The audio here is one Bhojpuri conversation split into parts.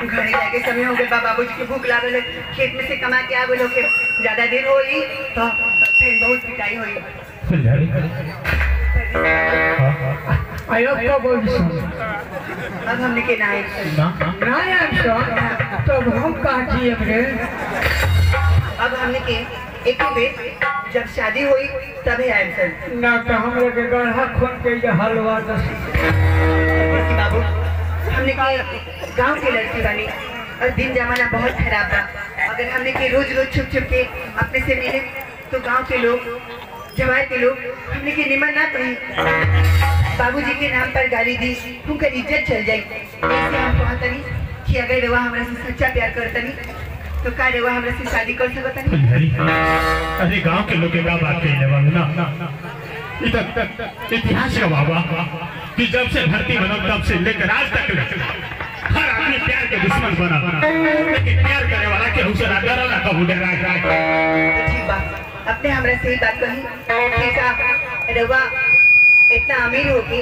घरे जाके समय हो गए बाबूजी की भूख लागल है खेत में से कमा के आ गए के ज्यादा देर होई तो फिर बहुत पिटाई होई आयो को बोल अब हमने के नाई ना यार तो हम कहाँ छी हमरे अब हमने के एक ही बेर जब शादी हुई तभी आए सर ना तो हमरे के गढ़ा खोल के ये हलवा दस बाबू हमने के गांव के लड़की बनी और दिन जमाना बहुत खराब था अगर हमने के रोज रोज छुप छुप के अपने से मिले तो गांव के लोग जवान के लोग हमने के निमन ना कही बाबूजी के नाम पर गाली दी उनका इज्जत चल जाए ऐसे हम कहता नहीं कि अगर वह हमारे से सच्चा प्यार करता नहीं तो का रे वह हमारे से शादी कर सकता नहीं। अरे गांव के लोग का बात कही ना इतिहास का बाबा कि जब से धरती बना तब से लेकर आज तक हर आदमी प्यार के दुश्मन बना लेकिन प्यार करने वाला के हुसैन डरा ना कबू डरा ठीक बात अपने हमरा से ही बात कही कि का रवा इतना अमीर होगी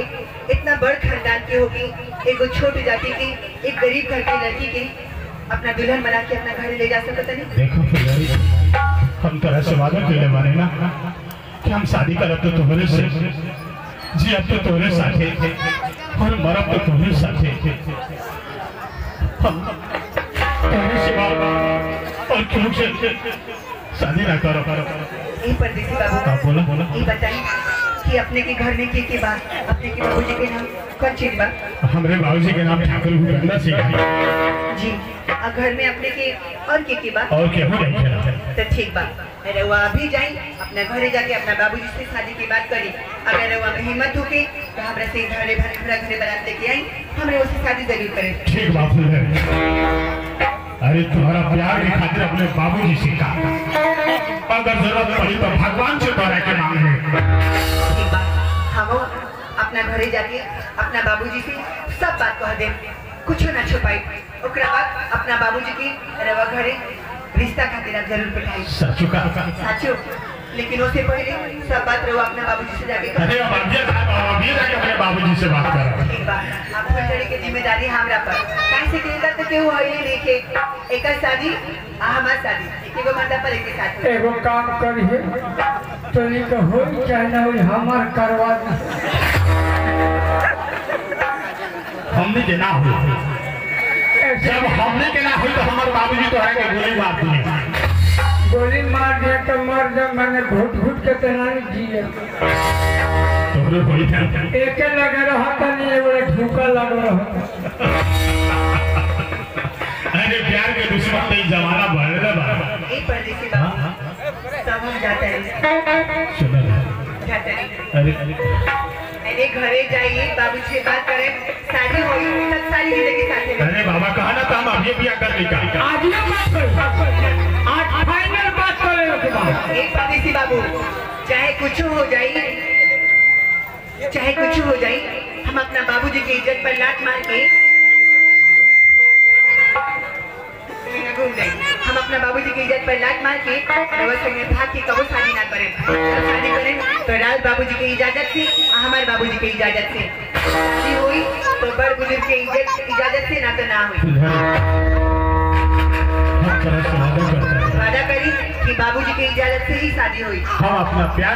इतना बड़ खानदान की होगी एक छोटी जाति की एक गरीब घर की लड़की की अपना दुल्हन बना के अपना घर ले जा सकता नहीं। देखो हम तरह से वादा करने वाले ना कि हम शादी करब तो तुम्हारे से जी अब तो तुम्हारे साथे और मरब तो तुम्हारे साथे हम तुम्हारे सिवा और क्यों से शादी ना करो यही परदेसी बाबू बोला ये बताइए कि अपने के घर में के बाद अपने के बाबूजी के नाम कौन चीज बा? हमारे बाबूजी के नाम ठाकुर भूपेंद्र सिंह जी और घर में अपने के और के बाद और क्या हो रही तो ठीक बा अरे वो अभी जाई अपने घरे जाके अपना बाबूजी से शादी की बात करी अगर वो में हिम्मत होके तो हमरा से घरे बारात लेके आई हमरे उससे शादी जरूर करें। ठीक बात है। अरे तुम्हारा प्यार की खातिर अपने बाबूजी से कहा अगर जरूरत पड़ी तो भगवान से तोरा के मांग ले। ठीक बात हम अपना घरे जाके अपना बाबूजी से सब बात कह दे कुछ ना छुपाई ओकरा बाद अपना बाबूजी की रवा घरे रिश्ता खातिर आप जरूर बैठाई। साचो लेकिन उससे पहले सब बात रहो अपने बाबूजी से जाके अरे अभी जाके अपने बाबूजी से बात करो। ठीक बात आप फटड़ी की जिम्मेदारी हमरा पर काहे से केगा तो केहू है नहीं देखे एक शादी हमार शादी एगो मर्दा पर एक साथ एगो काम करिए तो निक हो चाहे ना हो हमार करवा हमने के ना हो जब हमने के ना हुई तो हमारे बाबूजी तो है कि गोली मार दिए गोली मार दिया तो मर जा मैंने घुट घुट के तेनाली जिए तोरे होई था एक लगे रहता नहीं बड़े धोखा लग रहा। अरे प्यार के दुश्मन नहीं जमाना बढ़ रहा है। एक परदेसी बाबू सब हम जाते हैं सुनो जाते हैं अरे घरे जाइए बाबू से बात करें शादी होगी तब सारी जिंदगी साथ में। अरे बाबा कहा ना था हम अभी भी कर लेगा आज ये बात कर आज फाइनल बात करेंगे के बाद एक परदेसी बाबू चाहे कुछ हो जाए हम अपना बाबूजी की इज्जत पर लात मार के घूम जाए हम अपना बाबूजी की इज्जत पर लात मार के भाग के कबो शादी ना करें शादी करें तो राज बाबूजी की इजाजत से हमारे बाबूजी की इजाजत से शादी हुई तो बड़ बुजुर्ग के इजाजत से ना तो ना हुई। वादा करी कि बाबूजी की इजाजत से ही शादी हुई। हम अपना प्यार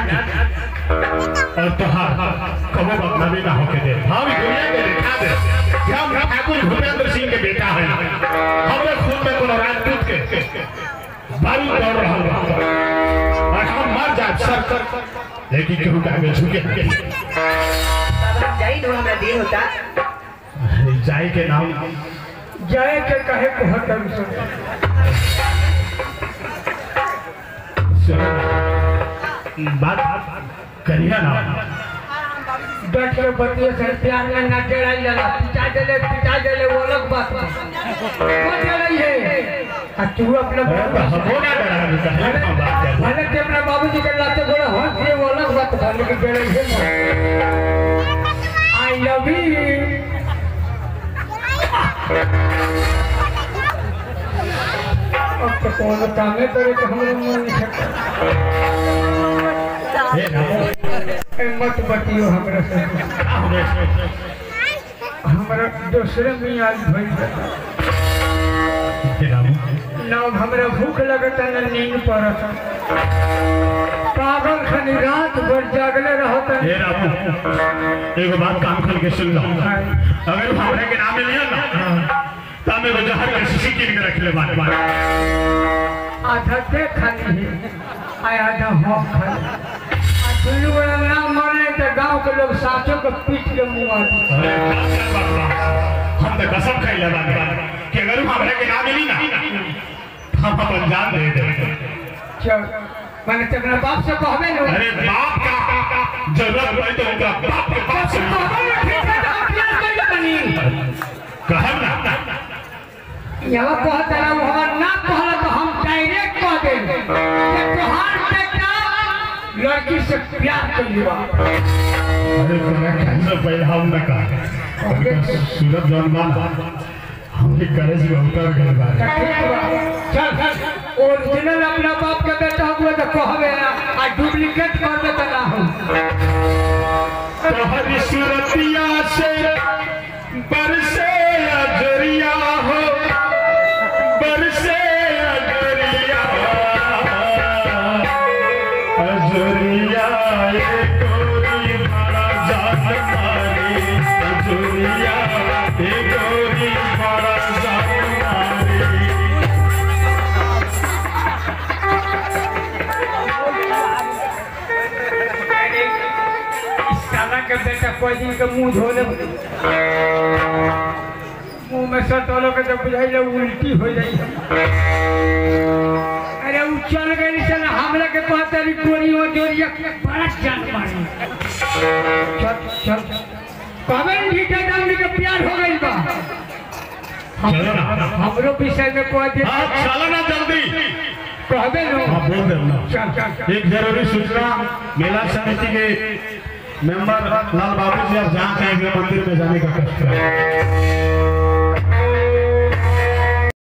और तुहार कबो बदनामी ना होके दे हम दुनिया के दिखा दे कि हम ठाकुर भूपेंद्र सिंह के बेटा है हमरे खून में कोनो राजपूत के बारूद दौड़ रहा है और हम मर जाए सर लेकिन केहू के आगे झुके बाबा जाई दो हमरा देर होता जाई के नाम जाए के कहे को हटम बात करिए ना डट के बतिये से प्यार में ना टेढ़ाई जाला पिटा देले वो अलग बात वो टेढ़ाई है आ तू अपना हो ना डरा भले के अपना बाबूजी के लाते बोला हंस ये वो अलग बात भले के टेढ़ाई है आई लव यू अब तो कौन काम है करे कि हम मन नहीं मत बतियो हमरा से हमरा दूसरे में आज भई हे रामू ना हमरा भूख लगत न नींद पड़त पागल खनी रात भर जागले रहत हे रामू एगो बात कान खोल के सुन लो अगर हमरा के नाम मिलिया ना तो हमें जहर के शीशी कीन के रख ले बात आधा ते खानी है आधा हम खाई दुनू वाला ना मरले तो गांव के लोग साचो के पीट के मुआ दी हम तो कसम खाइले बात कि अगर हमरा के नाम मिली ना हम अपन जान दे दे चल मैंने अपना बाप से कहबे न अरे बाप का जरूरत पड़े तो उनका बाप के पास से कहबे न ठीक है आप प्यार कर ले बनी कहब ना यहाँ कहत रहा हमार ना कहला तो हम डायरेक्ट कह दे कि तोहार बेटा लड़की से प्यार कर लिया अरे तुम्हें कैसे पहले हम न कहा सूरत जन्मान हमने करे से उतर गए बात चल ओरिजिनल अपना बाप के बेटा हुआ तो कहबे आ डुप्लीकेट कर देता ना हो तोहरी सूरतिया से बरसे अजरिया हो बरसे अजरिया अजरिया ये गोरी बड़ा जात मारी अजरिया ये गोरी बड़ा जात मारी साला के बेटा कोई दिन के मुंह धो ले मुंह में सटोलो के तो बुझाई ले उल्टी हो जाई अरे उ चल गई से ना हमला के कहते री कोरी हो जोरिया बड़ा जान मारी चल चल कहबे ठीक है दाम के प्यार हो गई बा चलो ना हमरो विषय में कोई दिन हाँ चलो ना जल्दी कहबे नो हाँ बोल दे ना चल चल एक जरूरी सूचना मेला समिति के मेंबर लाल बाबू जी आप जहाँ कहेंगे मंदिर में जाने का कष्ट है